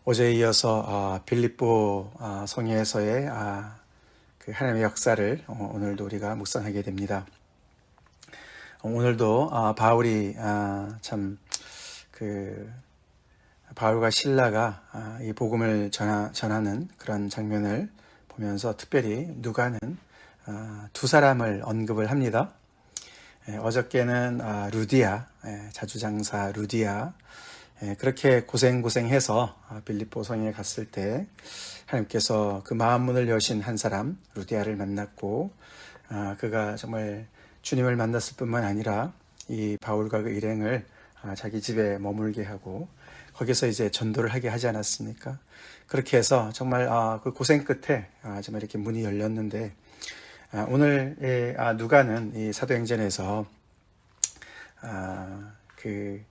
어제에 이어서 빌립보 성에서의 그 하나님의 역사를 오늘도 우리가 묵상하게 됩니다. 오늘도 바울이 참 그 바울과 실라가 이 복음을 전하는 그런 장면을 보면서 특별히 누가는 두 사람을 언급을 합니다. 어저께는 루디아, 자주장사 루디아, 그렇게 고생해서 빌립보 성에 갔을 때 하나님께서 그 마음 문을 여신 한 사람 루디아를 만났고, 그가 정말 주님을 만났을 뿐만 아니라 이 바울과 그 일행을 자기 집에 머물게 하고 거기서 이제 전도를 하게 하지 않았습니까? 그렇게 해서 정말 그 고생 끝에 정말 이렇게 문이 열렸는데, 오늘 누가는 이 사도행전에서 그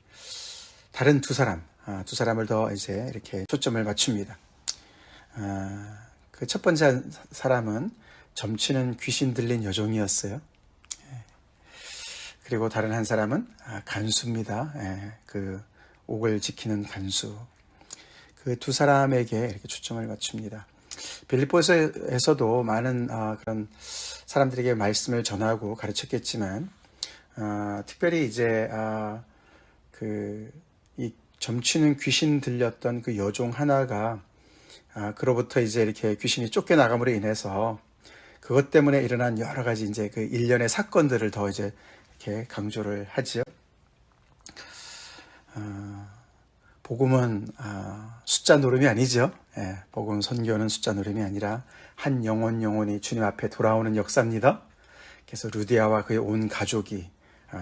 다른 두 사람을 더 이제 이렇게 초점을 맞춥니다. 그 첫 번째 사람은 점치는 귀신 들린 여종이었어요. 그리고 다른 한 사람은 간수입니다. 그 옥을 지키는 간수. 그 두 사람에게 이렇게 초점을 맞춥니다. 빌립보에서도 많은 그런 사람들에게 말씀을 전하고 가르쳤겠지만, 특별히 이제 이 점치는 귀신 들렸던 그 여종 하나가 그로부터 이제 이렇게 귀신이 쫓겨나감으로 인해서 그것 때문에 일어난 여러 가지 이제 그 일련의 사건들을 더 이제 이렇게 강조를 하지요. 복음은 숫자 노름이 아니죠. 복음 선교는 숫자 노름이 아니라 한 영혼이 주님 앞에 돌아오는 역사입니다. 그래서 루디아와 그의 온 가족이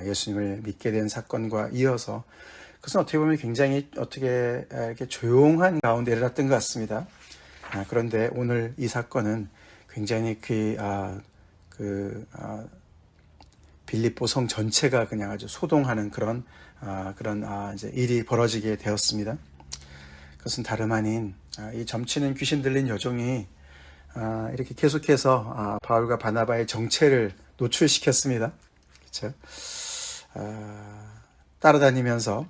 예수님을 믿게 된 사건과 이어서, 그것은 어떻게 보면 굉장히 이렇게 조용한 가운데 일어났던 것 같습니다. 그런데 오늘 이 사건은 굉장히 빌립보 성 전체가 그냥 아주 소동하는 그런 이제 일이 벌어지게 되었습니다. 그것은 다름 아닌 이 점치는 귀신 들린 여종이 이렇게 계속해서 바울과 바나바의 정체를 노출시켰습니다. 그렇죠? 따라다니면서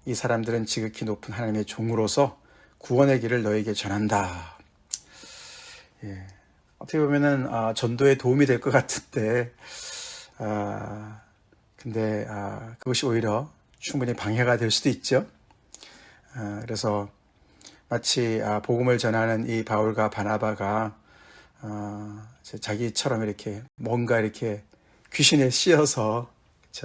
이 사람들은 지극히 높은 하나님의 종으로서 구원의 길을 너에게 전한다. 어떻게 보면은 전도에 도움이 될 것 같은데, 근데 그것이 오히려 충분히 방해가 될 수도 있죠. 그래서 마치 복음을 전하는 이 바울과 바나바가 자기처럼 이렇게 뭔가 이렇게 귀신에 씌어서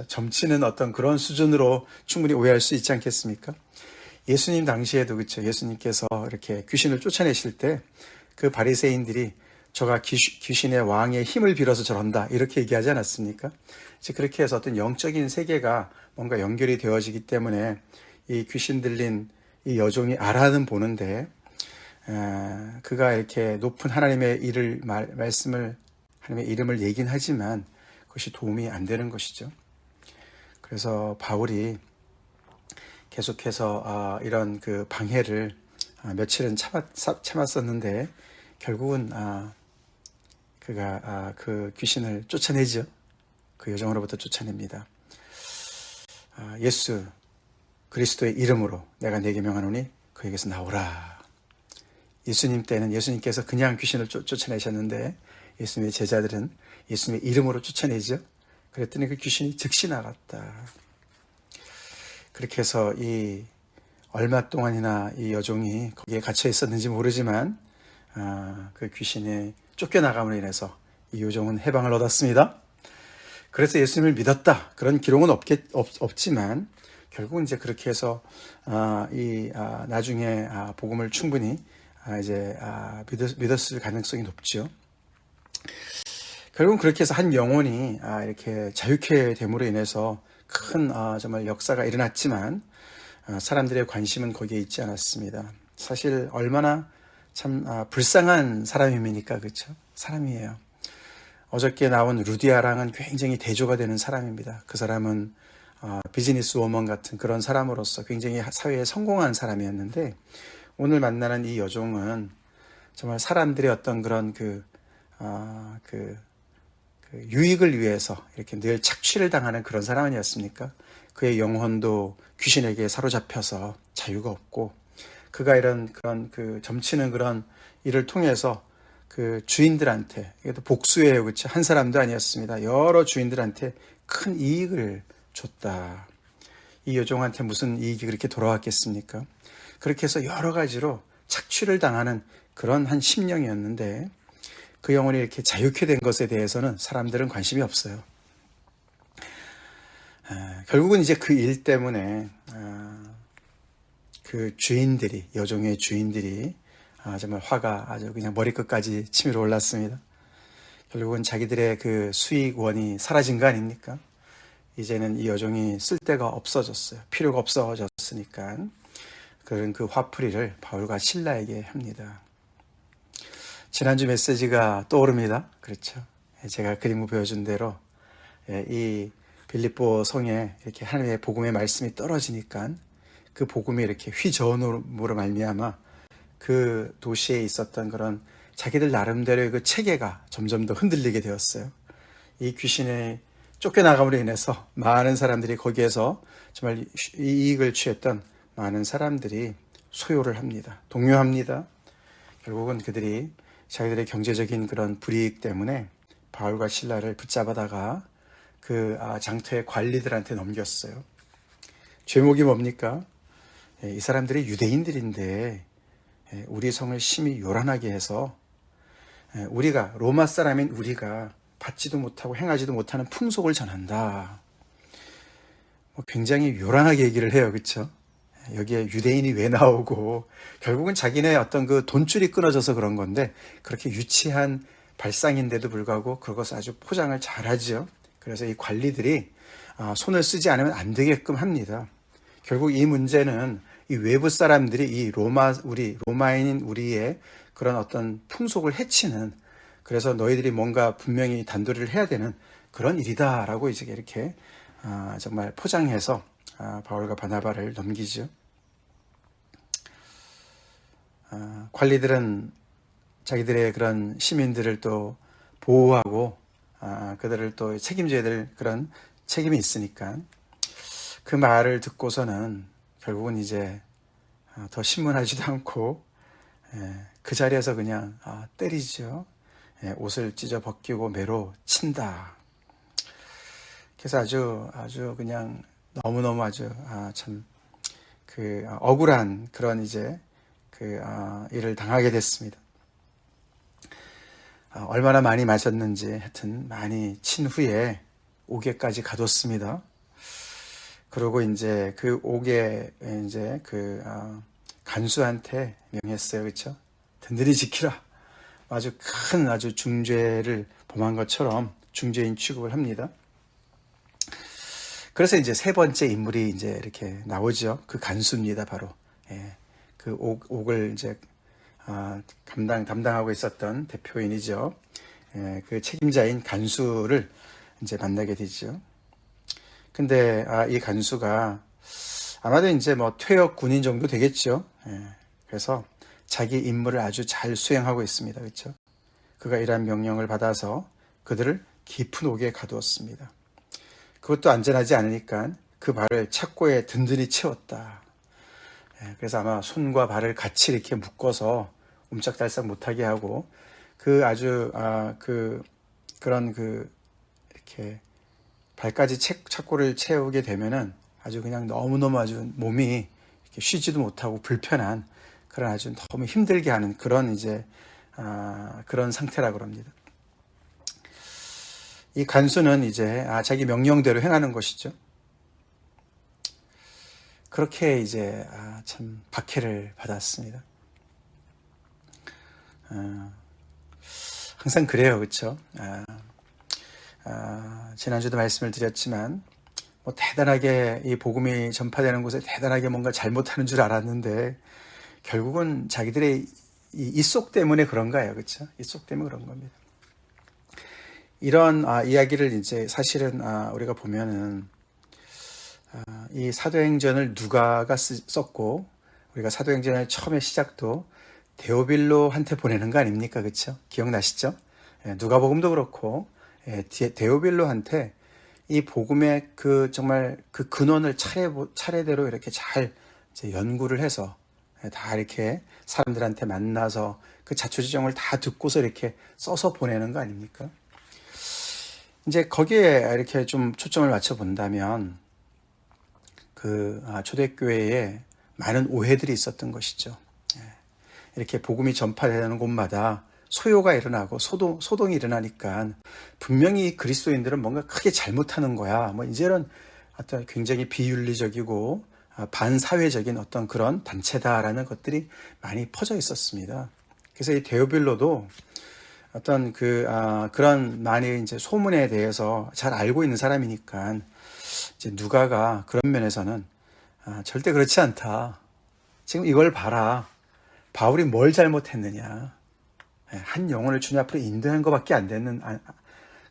점치는 어떤 그런 수준으로 충분히 오해할 수 있지 않겠습니까? 예수님 당시에도 그렇죠. 예수님께서 이렇게 귀신을 쫓아내실 때 그 바리새인들이 저가 귀신의 왕의 힘을 빌어서 저런다 이렇게 얘기하지 않았습니까? 이제 그렇게 해서 어떤 영적인 세계가 뭔가 연결이 되어지기 때문에 이 귀신 들린 이 여종이 알아는 보는데, 그가 이렇게 높은 하나님의 하나님의 이름을 얘긴 하지만 그것이 도움이 안 되는 것이죠. 그래서 바울이 계속해서 이런 그 방해를 며칠은 참았었는데 결국은 그가 그 귀신을 쫓아내죠. 그 여종으로부터 쫓아냅니다. 예수 그리스도의 이름으로 내가 네게 명하노니 그에게서 나오라. 예수님 때는 예수님께서 그냥 귀신을 쫓아내셨는데 예수님의 제자들은 예수님의 이름으로 쫓아내죠. 그랬더니 그 귀신이 즉시 나갔다. 그렇게 해서 이 얼마 동안이나 이 여종이 거기에 갇혀 있었는지 모르지만 그 귀신이 쫓겨나감으로 인해서 이 여종은 해방을 얻었습니다. 그래서 예수님을 믿었다. 그런 기록은 없지만 결국은 이제 그렇게 해서 나중에 복음을 충분히 이제 믿었을 가능성이 높죠. 결국은 그렇게 해서 한 영혼이 이렇게 자유케 됨으로 인해서 큰 정말 역사가 일어났지만 사람들의 관심은 거기에 있지 않았습니다. 사실 얼마나 참 불쌍한 사람입니까? 그렇죠? 사람이에요. 어저께 나온 루디아랑은 굉장히 대조가 되는 사람입니다. 그 사람은 비즈니스 워먼 같은 그런 사람으로서 굉장히 사회에 성공한 사람이었는데, 오늘 만나는 이 여종은 정말 사람들의 어떤 그런 유익을 위해서 이렇게 늘 착취를 당하는 그런 사람 아니었습니까? 그의 영혼도 귀신에게 사로잡혀서 자유가 없고, 그가 이런 그런 그 점치는 그런 일을 통해서 그 주인들한테, 이것도 복수예요, 그렇죠? 한 사람도 아니었습니다. 여러 주인들한테 큰 이익을 줬다. 이 여종한테 무슨 이익이 그렇게 돌아왔겠습니까? 그렇게 해서 여러 가지로 착취를 당하는 그런 한 심령이었는데, 그 영혼이 이렇게 자유케 된 것에 대해서는 사람들은 관심이 없어요. 결국은 이제 그 일 때문에 그 주인들이, 여종의 주인들이 정말 화가 아주 그냥 머리끝까지 치밀어 올랐습니다. 결국은 자기들의 그 수익원이 사라진 거 아닙니까? 이제는 이 여종이 쓸데가 없어졌어요. 필요가 없어졌으니까. 그런 그 화풀이를 바울과 실라에게 합니다. 지난주 메시지가 떠오릅니다. 그렇죠. 제가 그림을 보여준 대로 이 빌립보 성에 이렇게 하나님의 복음의 말씀이 떨어지니까 그 복음이 이렇게 휘저음으로 말미암아 그 도시에 있었던 그런 자기들 나름대로의 그 체계가 점점 더 흔들리게 되었어요. 이 귀신에 쫓겨나감으로 인해서 많은 사람들이 거기에서 정말 이익을 취했던 많은 사람들이 소요를 합니다. 동요합니다. 결국은 그들이 자기들의 경제적인 그런 불이익 때문에 바울과 실라를 붙잡아다가 그 장터의 관리들한테 넘겼어요. 죄목이 뭡니까? 이 사람들이 유대인들인데 우리 성을 심히 요란하게 해서 우리가 로마 사람인 우리가 받지도 못하고 행하지도 못하는 풍속을 전한다. 굉장히 요란하게 얘기를 해요. 그렇죠? 여기에 유대인이 왜 나오고 결국은 자기네 어떤 그 돈줄이 끊어져서 그런 건데 그렇게 유치한 발상인데도 불구하고 그것을 아주 포장을 잘하죠. 그래서 이 관리들이 손을 쓰지 않으면 안 되게끔 합니다. 결국 이 문제는 이 외부 사람들이 이 로마인인 우리의 그런 어떤 풍속을 해치는, 그래서 너희들이 뭔가 분명히 단도리를 해야 되는 그런 일이다라고 이제 이렇게 정말 포장해서 바울과 바나바를 넘기죠. 관리들은 자기들의 그런 시민들을 또 보호하고 그들을 또 책임져야 될 그런 책임이 있으니까 그 말을 듣고서는 결국은 이제 더 신문하지도 않고 그 자리에서 그냥 때리죠. 옷을 찢어 벗기고 매로 친다. 그래서 아주 그냥 너무너무 아주 참 그 억울한 그런 이제 그 일을 당하게 됐습니다. 얼마나 많이 마셨는지 하여튼 많이 친 후에 옥에까지 가뒀습니다. 그리고 이제 그 옥에 이제 그 간수한테 명했어요. 그렇죠? 든든히 지키라. 아주 중죄를 범한 것처럼 중죄인 취급을 합니다. 그래서 이제 세 번째 인물이 이제 이렇게 나오죠. 그 간수입니다. 바로 그 옥을 이제 담당하고 있었던 대표인이죠. 그 책임자인 간수를 이제 만나게 되죠. 근데 이 간수가 아마도 이제 뭐 퇴역 군인 정도 되겠죠. 그래서 자기 임무를 아주 잘 수행하고 있습니다. 그렇죠? 그가 이러한 명령을 받아서 그들을 깊은 옥에 가두었습니다. 그것도 안전하지 않으니까 그 발을 착고에 든든히 채웠다. 그래서 아마 손과 발을 같이 이렇게 묶어서 옴짝달싹 못하게 하고 그 아주 그런 이렇게 발까지 착고를 채우게 되면은 아주 그냥 너무너무 아주 몸이 이렇게 쉬지도 못하고 불편한 그런 아주 너무 힘들게 하는 그런 이제 그런 상태라고 합니다. 이 간수는 이제 자기 명령대로 행하는 것이죠. 그렇게 이제 참 박해를 받았습니다. 항상 그래요, 그렇죠? 지난주도 말씀을 드렸지만 뭐 대단하게 이 복음이 전파되는 곳에 대단하게 뭔가 잘못하는 줄 알았는데 결국은 자기들의 이 속 때문에 그런 거예요, 그렇죠? 이 속 때문에 그런 겁니다. 이런 이야기를 이제 사실은 우리가 보면은 이 사도행전을 누가가 썼고 우리가 사도행전의 처음에 시작도 데오빌로한테 보내는 거 아닙니까? 그렇죠? 기억나시죠? 누가복음도 그렇고 데오빌로한테 이 복음의 그 정말 그 근원을 차례대로 이렇게 잘 이제 연구를 해서 다 이렇게 사람들한테 만나서 그 자초지종을 다 듣고서 이렇게 써서 보내는 거 아닙니까? 이제 거기에 이렇게 좀 초점을 맞춰 본다면 초대교회에 많은 오해들이 있었던 것이죠. 이렇게 복음이 전파되는 곳마다 소요가 일어나고 소동이 일어나니까 분명히 그리스도인들은 뭔가 크게 잘못하는 거야. 뭐 이제는 어떤 굉장히 비윤리적이고 반사회적인 어떤 그런 단체다라는 것들이 많이 퍼져 있었습니다. 그래서 이 데오빌로도 어떤 그런 많이 이제 소문에 대해서 잘 알고 있는 사람이니까 이제 누가가 그런 면에서는 절대 그렇지 않다. 지금 이걸 봐라. 바울이 뭘 잘못했느냐. 한 영혼을 주님 앞으로 인도한 것밖에 안 되는,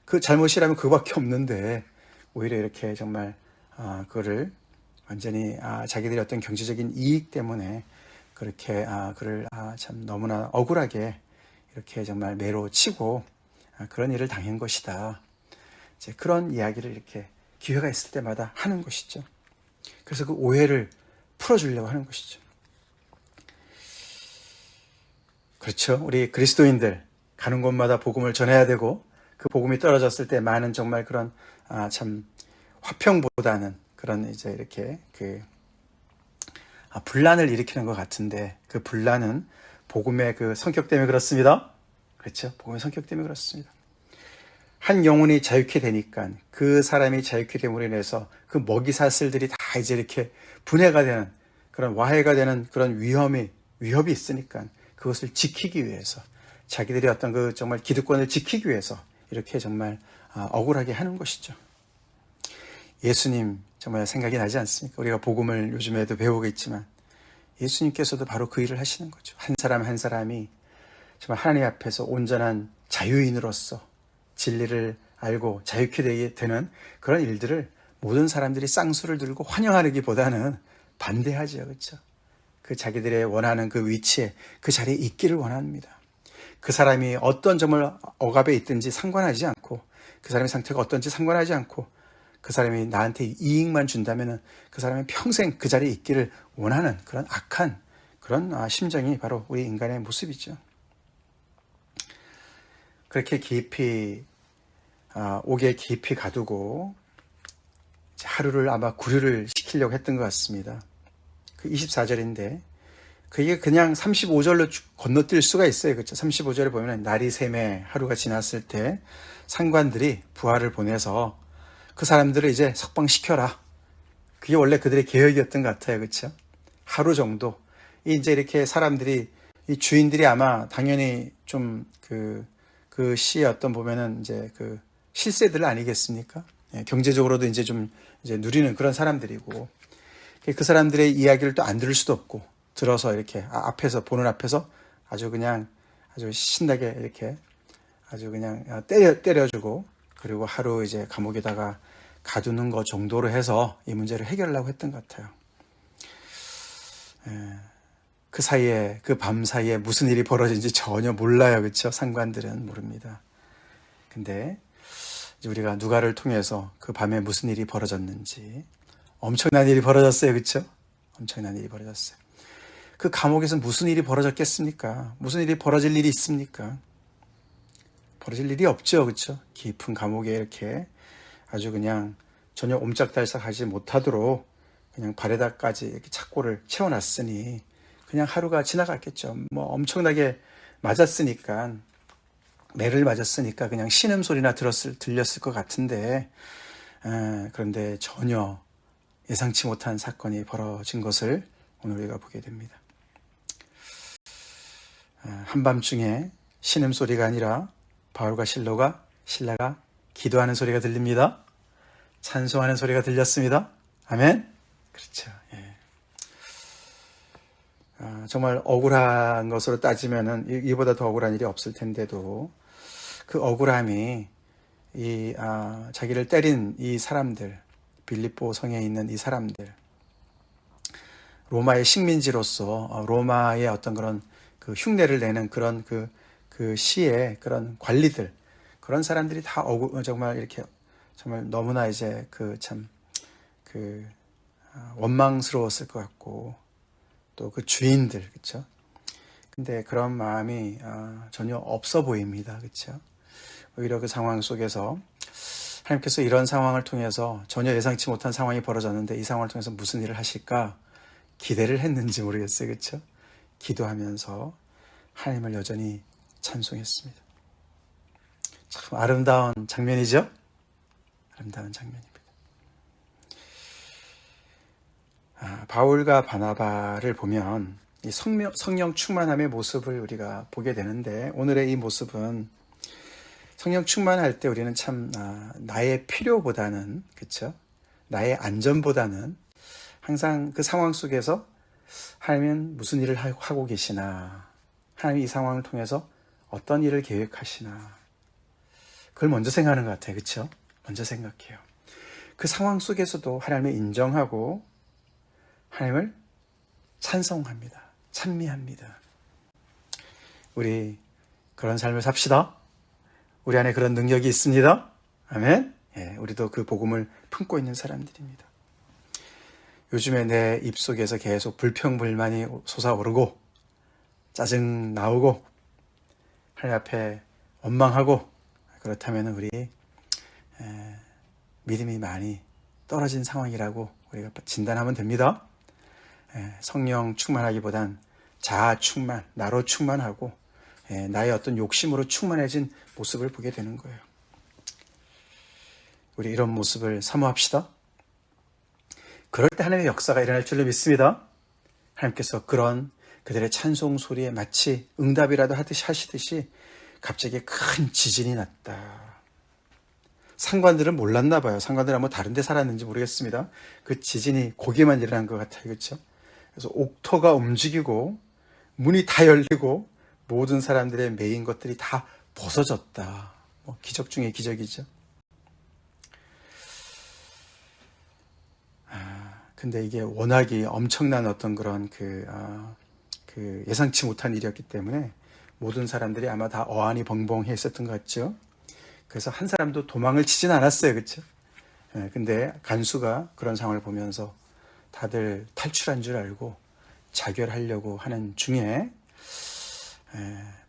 그 잘못이라면 그거밖에 없는데, 오히려 이렇게 정말, 그거를 완전히, 자기들의 어떤 경제적인 이익 때문에 그렇게, 그를, 참 너무나 억울하게 이렇게 정말 매로 치고, 그런 일을 당한 것이다. 이제 그런 이야기를 이렇게 기회가 있을 때마다 하는 것이죠. 그래서 그 오해를 풀어주려고 하는 것이죠. 그렇죠. 우리 그리스도인들 가는 곳마다 복음을 전해야 되고 그 복음이 떨어졌을 때 많은 정말 그런 참 화평보다는 그런 이제 이렇게 분란을 일으키는 것 같은데 그 분란은 복음의 그 성격 때문에 그렇습니다. 그렇죠. 복음의 성격 때문에 그렇습니다. 한 영혼이 자유케 되니까 그 사람이 자유케 됨으로 인해서 그 먹이사슬들이 다 이제 이렇게 분해가 되는 그런 와해가 되는 그런 위협이 있으니까 그것을 지키기 위해서 자기들이 어떤 그 정말 기득권을 지키기 위해서 이렇게 정말 억울하게 하는 것이죠. 예수님 정말 생각이 나지 않습니까? 우리가 복음을 요즘에도 배우고 있지만 예수님께서도 바로 그 일을 하시는 거죠. 한 사람 한 사람이 정말 하나님 앞에서 온전한 자유인으로서 진리를 알고 자유케 되는 그런 일들을 모든 사람들이 쌍수를 들고 환영하기보다는 반대하죠. 그렇죠? 그 자기들의 원하는 그 위치에 그 자리에 있기를 원합니다. 그 사람이 어떤 점을 억압에 있든지 상관하지 않고 그 사람의 상태가 어떤지 상관하지 않고 그 사람이 나한테 이익만 준다면 그 사람이 평생 그 자리에 있기를 원하는 그런 악한 그런 심정이 바로 우리 인간의 모습이죠. 그렇게 깊이 옥에 깊이 가두고 하루를 아마 구류를 시키려고 했던 것 같습니다. 그 24절인데 그게 그냥 35절로 건너뛸 수가 있어요. 그렇죠? 35절에 보면 날이 새매 하루가 지났을 때 상관들이 부하를 보내서 그 사람들을 이제 석방시켜라. 그게 원래 그들의 계획이었던 것 같아요. 그렇죠? 하루 정도. 이제 이렇게 사람들이 이 주인들이 아마 당연히 좀 그 시의 어떤 보면은 이제 그 실세들 아니겠습니까? 경제적으로도 이제 좀 이제 누리는 그런 사람들이고 그 사람들의 이야기를 또 안 들을 수도 없고 들어서 이렇게 앞에서 보는 앞에서 아주 그냥 아주 신나게 이렇게 아주 그냥 때려주고 그리고 하루 이제 감옥에다가 가두는 것 정도로 해서 이 문제를 해결하려고 했던 것 같아요. 그 사이에 그 밤 사이에 무슨 일이 벌어진지 전혀 몰라요. 그렇죠? 상관들은 모릅니다. 근데 이제 우리가 누가를 통해서 그 밤에 무슨 일이 벌어졌는지 엄청난 일이 벌어졌어요. 그렇죠? 엄청난 일이 벌어졌어요. 그 감옥에서 무슨 일이 벌어졌겠습니까? 무슨 일이 벌어질 일이 있습니까? 벌어질 일이 없죠. 그렇죠? 깊은 감옥에 이렇게 아주 그냥 전혀 옴짝달싹하지 못하도록 그냥 발에다까지 이렇게 착고를 채워놨으니 그냥 하루가 지나갔겠죠. 뭐 엄청나게 맞았으니까 매를 맞았으니까 그냥 신음소리나 들렸을 것 같은데 그런데 전혀 예상치 못한 사건이 벌어진 것을 오늘 우리가 보게 됩니다. 한밤중에 신음소리가 아니라 바울과 신라가 기도하는 소리가 들립니다. 찬송하는 소리가 들렸습니다. 아멘. 그렇죠. 예. 정말 억울한 것으로 따지면은 이보다 더 억울한 일이 없을 텐데도 그 억울함이 자기를 때린 이 사람들, 빌립보 성에 있는 이 사람들, 로마의 식민지로서 로마의 어떤 그런 그 흉내를 내는 그런 그 시의 그런 관리들, 그런 사람들이 다 정말 이렇게 정말 너무나 이제 원망스러웠을 것 같고 또 그 주인들, 그렇죠? 근데 그런 마음이 전혀 없어 보입니다, 그렇죠? 오히려 그 상황 속에서 하나님께서 이런 상황을 통해서 전혀 예상치 못한 상황이 벌어졌는데 이 상황을 통해서 무슨 일을 하실까 기대를 했는지 모르겠어요, 그렇죠? 기도하면서 하나님을 여전히 찬송했습니다. 참 아름다운 장면이죠? 아름다운 장면입니다. 바울과 바나바를 보면 이 성령 충만함의 모습을 우리가 보게 되는데 오늘의 이 모습은 성령 충만할 때 우리는 참 나의 필요보다는 그렇죠? 나의 안전보다는 항상 그 상황 속에서 하나님은 무슨 일을 하고 계시나 하나님이 이 상황을 통해서 어떤 일을 계획하시나 그걸 먼저 생각하는 것 같아요. 그렇죠? 먼저 생각해요. 그 상황 속에서도 하나님을 인정하고 하나님을 찬송합니다. 찬미합니다. 우리 그런 삶을 삽시다. 우리 안에 그런 능력이 있습니다. 아멘. 예, 우리도 그 복음을 품고 있는 사람들입니다. 요즘에 내 입속에서 계속 불평불만이 솟아오르고 짜증 나오고 하나님 앞에 원망하고 그렇다면 우리 믿음이 많이 떨어진 상황이라고 우리가 진단하면 됩니다. 성령 충만하기보단 자아 충만, 나로 충만하고 나의 어떤 욕심으로 충만해진 모습을 보게 되는 거예요. 우리 이런 모습을 사모합시다. 그럴 때 하나님의 역사가 일어날 줄로 믿습니다. 하나님께서 그런 그들의 찬송 소리에 마치 응답이라도 하시듯이 갑자기 큰 지진이 났다. 상관들은 몰랐나 봐요. 상관들은 뭐 다른 데 살았는지 모르겠습니다. 그 지진이 거기에만 일어난 것 같아요. 그렇죠? 그래서 옥토가 움직이고 문이 다 열리고 모든 사람들의 매인 것들이 다 벗어졌다. 기적 중의 기적이죠. 근데 이게 워낙이 엄청난 어떤 그런 그 예상치 못한 일이었기 때문에 모든 사람들이 아마 다 어안이 벙벙해 있었던 것 같죠. 그래서 한 사람도 도망을 치진 않았어요. 그렇죠? 근데 간수가 그런 상황을 보면서 다들 탈출한 줄 알고 자결하려고 하는 중에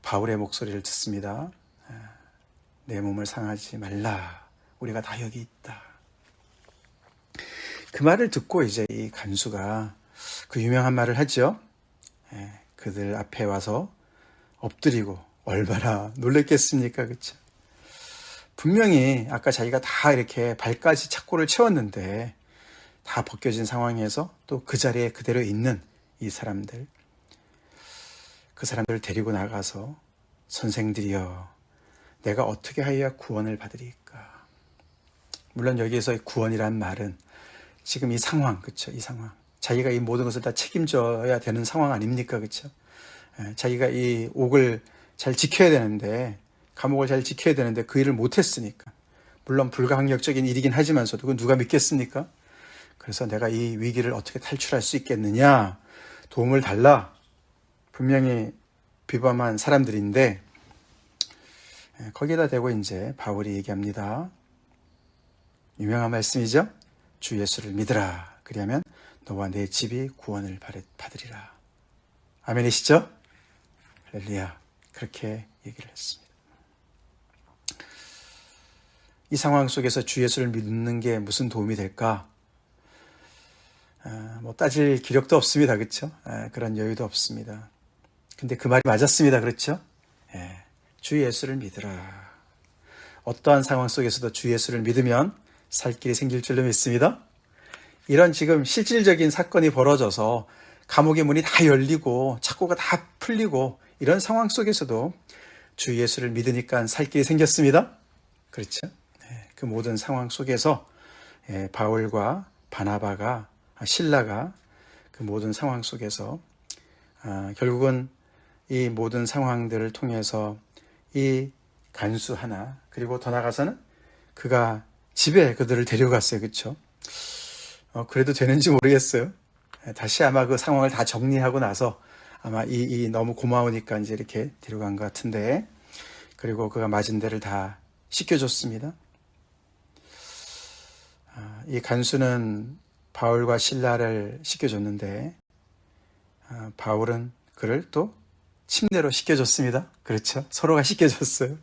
바울의 목소리를 듣습니다. 내 몸을 상하지 말라. 우리가 다 여기 있다. 그 말을 듣고 이제 이 간수가 그 유명한 말을 하죠. 그들 앞에 와서 엎드리고 얼마나 놀랬겠습니까? 그렇죠? 분명히 아까 자기가 다 이렇게 발까지 착고를 채웠는데 다 벗겨진 상황에서 또 그 자리에 그대로 있는 이 사람들, 그 사람들을 데리고 나가서 선생들이여 내가 어떻게 하여야 구원을 받으리까. 물론 여기에서 구원이란 말은 지금 이 상황, 그렇죠? 이 상황, 자기가 이 모든 것을 다 책임져야 되는 상황 아닙니까? 그렇죠? 자기가 이 옥을 잘 지켜야 되는데, 감옥을 잘 지켜야 되는데 그 일을 못했으니까. 물론 불가항력적인 일이긴 하지만서도 그건 누가 믿겠습니까? 그래서 내가 이 위기를 어떻게 탈출할 수 있겠느냐, 도움을 달라. 분명히 비범한 사람들인데 거기에다 대고 이제 바울이 얘기합니다. 유명한 말씀이죠. 주 예수를 믿으라. 그리하면 너와 내 집이 구원을 받으리라. 아멘이시죠? 할렐루야. 그렇게 얘기를 했습니다. 이 상황 속에서 주 예수를 믿는 게 무슨 도움이 될까? 뭐 따질 기력도 없습니다. 그렇죠? 그런 여유도 없습니다. 근데 그 말이 맞았습니다. 그렇죠? 주 예수를 믿으라. 어떠한 상황 속에서도 주 예수를 믿으면 살 길이 생길 줄로 믿습니다. 이런 지금 실질적인 사건이 벌어져서 감옥의 문이 다 열리고 착고가 다 풀리고 이런 상황 속에서도 주 예수를 믿으니까 살 길이 생겼습니다. 그렇죠? 그 모든 상황 속에서 바울과 바나바가 실라가 그 모든 상황 속에서 결국은 이 모든 상황들을 통해서 이 간수 하나, 그리고 더 나아가서는 그가 집에 그들을 데려갔어요. 그렇죠? 그래도 되는지 모르겠어요. 다시 아마 그 상황을 다 정리하고 나서 아마 이 너무 고마우니까 이제 이렇게 데려간 것 같은데, 그리고 그가 맞은 데를 다 씻겨줬습니다. 이 간수는 바울과 실라를 씻겨줬는데 바울은 그를 또 침례로 씻겨줬습니다. 그렇죠? 서로가 씻겨줬어요.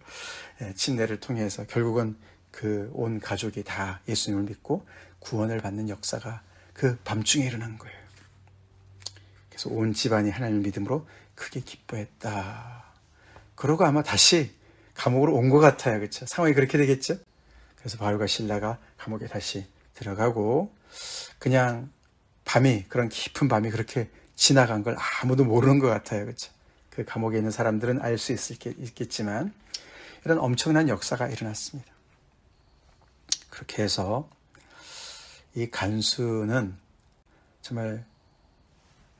침례를 통해서 결국은 그 온 가족이 다 예수님을 믿고 구원을 받는 역사가 그 밤중에 일어난 거예요. 그래서 온 집안이 하나님을 믿음으로 크게 기뻐했다. 그러고 아마 다시 감옥으로 온 것 같아요. 그렇죠? 상황이 그렇게 되겠죠? 그래서 바울과 실라가 감옥에 다시 들어가고 그냥 그런 깊은 밤이 그렇게 지나간 걸 아무도 모르는 것 같아요. 그렇죠? 그 감옥에 있는 사람들은 알 수 있겠지만 이런 엄청난 역사가 일어났습니다. 그렇게 해서 이 간수는 정말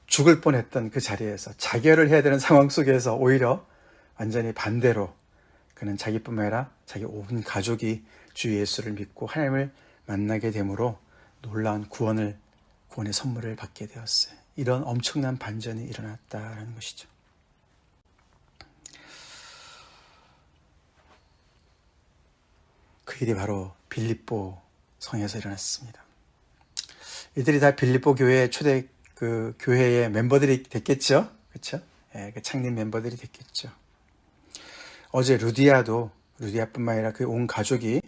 죽을 뻔했던 그 자리에서 자결을 해야 되는 상황 속에서 오히려 완전히 반대로 그는 자기뿐만 아니라 자기 온 가족이 주 예수를 믿고 하나님을 만나게 되므로 놀라운 구원의 선물을 받게 되었어요. 이런 엄청난 반전이 일어났다는 것이죠. 그 일이 바로 빌립보 성에서 일어났습니다. 이들이 다 빌립보 교회의 초대 교회의 멤버들이 됐겠죠? 그렇죠? 그 창립 멤버들이 됐겠죠. 어제 루디아뿐만 아니라 그 온 가족이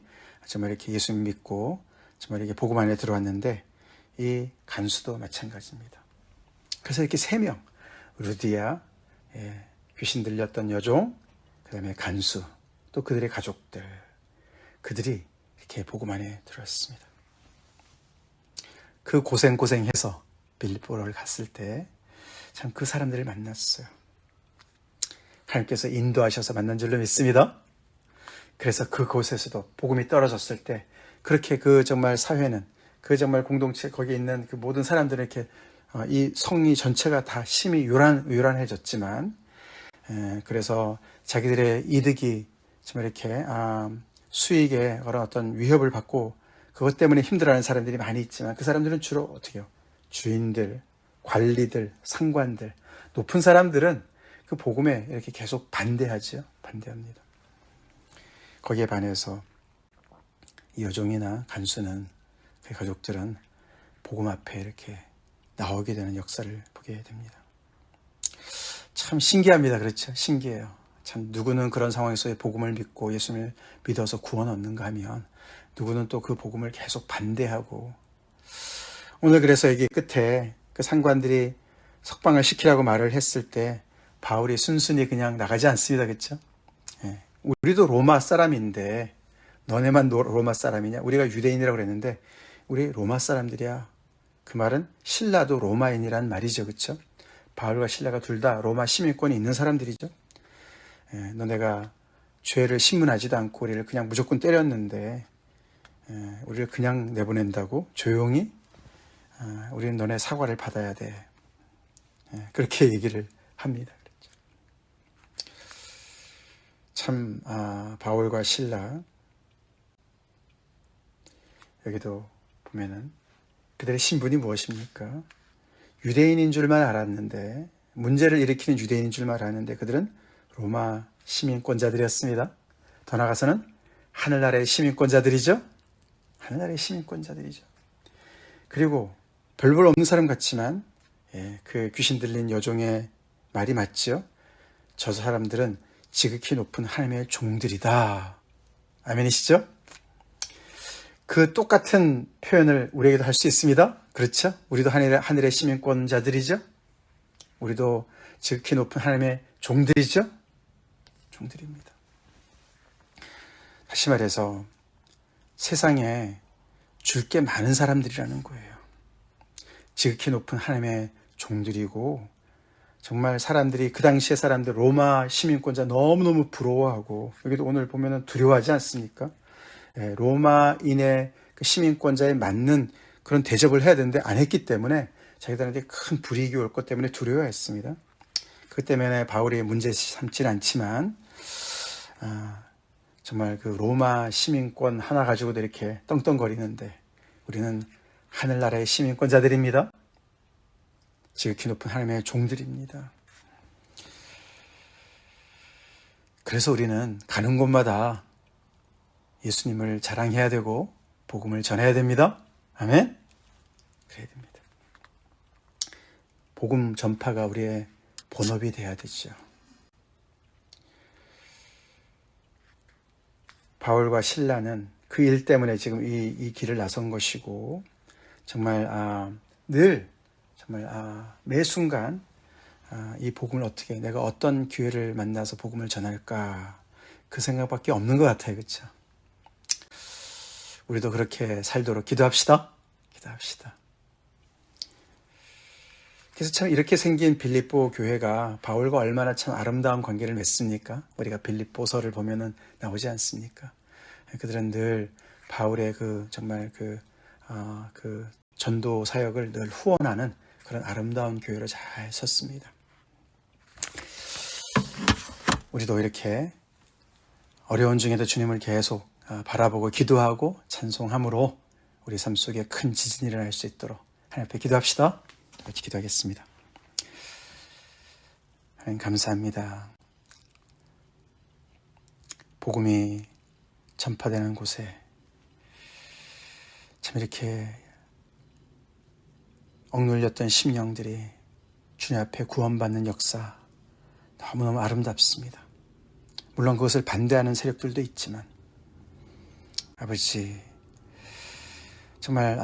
정말 이렇게 예수님 믿고 정말 이렇게 복음 안에 들어왔는데 이 간수도 마찬가지입니다. 그래서 이렇게 3명, 루디아, 귀신 들렸던 여종, 그 다음에 간수, 또 그들의 가족들, 그들이 이렇게 복음 안에 들어왔습니다. 그 고생해서 빌립보를 갔을 때 참 그 사람들을 만났어요. 하나님께서 인도하셔서 만난 줄로 믿습니다. 그래서 그곳에서도 복음이 떨어졌을 때 그렇게 그 정말 사회는 그 정말 공동체 거기에 있는 그 모든 사람들은 이렇게 이 성리 전체가 다 심히 요란해졌지만 그래서 자기들의 이득이 정말 이렇게 수익에 그런 어떤 위협을 받고 그것 때문에 힘들어하는 사람들이 많이 있지만 그 사람들은 주로 어떻게 해요? 주인들, 관리들, 상관들, 높은 사람들은 그 복음에 이렇게 계속 반대하죠. 반대합니다. 거기에 반해서 이 여종이나 간수는 그 가족들은 복음 앞에 이렇게 나오게 되는 역사를 보게 됩니다. 참 신기합니다. 그렇죠? 신기해요. 참 누구는 그런 상황에서 복음을 믿고 예수님을 믿어서 구원 얻는가 하면 누구는 또 그 복음을 계속 반대하고 오늘 그래서 여기 끝에 그 상관들이 석방을 시키라고 말을 했을 때 바울이 순순히 그냥 나가지 않습니다. 그렇죠? 우리도 로마 사람인데 너네만 로마 사람이냐? 우리가 유대인이라고 그랬는데 우리 로마 사람들이야. 그 말은 신라도 로마인이란 말이죠. 그렇죠? 바울과 신라가 둘 다 로마 시민권이 있는 사람들이죠. 너네가 죄를 신문하지도 않고 우리를 그냥 무조건 때렸는데 우리를 그냥 내보낸다고? 조용히? 우리는 너네 사과를 받아야 돼. 그렇게 얘기를 합니다. 참 바울과 실라 여기도 보면은 그들의 신분이 무엇입니까? 유대인인 줄만 알았는데 문제를 일으키는 유대인인 줄만 알았는데 그들은 로마 시민권자들이었습니다. 더 나아가서는 하늘나라의 시민권자들이죠. 하늘나라의 시민권자들이죠. 그리고 별볼 없는 사람 같지만 그 귀신 들린 여종의 말이 맞죠. 저 사람들은 지극히 높은 하나님의 종들이다. 아멘이시죠? 그 똑같은 표현을 우리에게도 할 수 있습니다. 그렇죠? 우리도 하늘의 시민권자들이죠? 우리도 지극히 높은 하나님의 종들이죠? 종들입니다. 다시 말해서 세상에 줄 게 많은 사람들이라는 거예요. 지극히 높은 하나님의 종들이고 정말 사람들이 그 당시의 사람들 로마 시민권자 너무너무 부러워하고 여기도 오늘 보면은 두려워하지 않습니까? 로마인의 그 시민권자에 맞는 그런 대접을 해야 되는데 안 했기 때문에 자기들한테 큰 불이익이 올 것 때문에 두려워했습니다. 그 때문에 바울이 문제 삼지는 않지만 정말 그 로마 시민권 하나 가지고도 이렇게 떵떵거리는데 우리는 하늘나라의 시민권자들입니다. 지극히 높은 하나님의 종들입니다. 그래서 우리는 가는 곳마다 예수님을 자랑해야 되고 복음을 전해야 됩니다. 아멘? 그래야 됩니다. 복음 전파가 우리의 본업이 돼야 되죠. 바울과 실라는 그 일 때문에 지금 이 길을 나선 것이고, 정말 늘 정말 매 순간 이 복음을 어떻게, 내가 어떤 기회를 만나서 복음을 전할까, 그 생각밖에 없는 것 같아요. 그렇죠? 우리도 그렇게 살도록 기도합시다. 기도합시다. 그래서 참 이렇게 생긴 빌립보 교회가 바울과 얼마나 참 아름다운 관계를 맺습니까? 우리가 빌립보서를 보면은 나오지 않습니까? 그들은 늘 바울의 정말 그 전도 사역을 늘 후원하는 그런 아름다운 교회로 잘 섰습니다. 우리도 이렇게 어려운 중에도 주님을 계속 바라보고 기도하고 찬송함으로 우리 삶 속에 큰 지진이 일어날 수 있도록 하나님 앞에 기도합시다. 같이 기도하겠습니다. 하나님 감사합니다. 복음이 전파되는 곳에 참 이렇게 억눌렸던 심령들이 주님 앞에 구원받는 역사 너무너무 아름답습니다. 물론 그것을 반대하는 세력들도 있지만 아버지 정말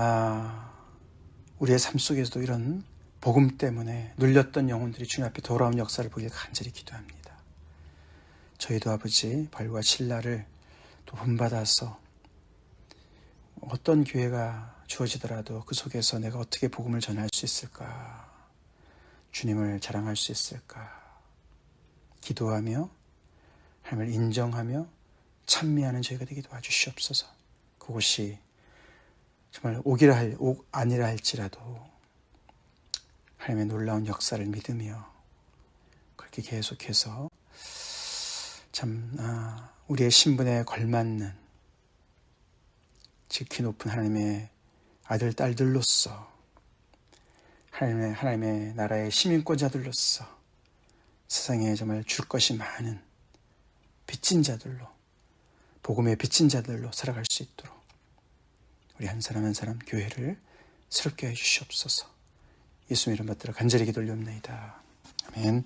우리의 삶 속에서도 이런 복음 때문에 눌렸던 영혼들이 주님 앞에 돌아온 역사를 보기를 간절히 기도합니다. 저희도 아버지 바울과 실라를 또 본받아서 어떤 기회가 주어지더라도 그 속에서 내가 어떻게 복음을 전할 수 있을까, 주님을 자랑할 수 있을까 기도하며 하나님을 인정하며 찬미하는 저희가 되게 도와주시옵소서. 그곳이 정말 아니라 할지라도 하나님의 놀라운 역사를 믿으며 그렇게 계속해서 참 우리의 신분에 걸맞는 지극히 높은 하나님의 아들, 딸들로서 하나님의 나라의 시민권자들로서 세상에 정말 줄 것이 많은 빚진 자들로, 복음의 빚진 자들로 살아갈 수 있도록 우리 한 사람 한 사람 교회를 새롭게 해주시옵소서. 예수님 이름 받들어 간절히 기도 올리옵나이다. 아멘.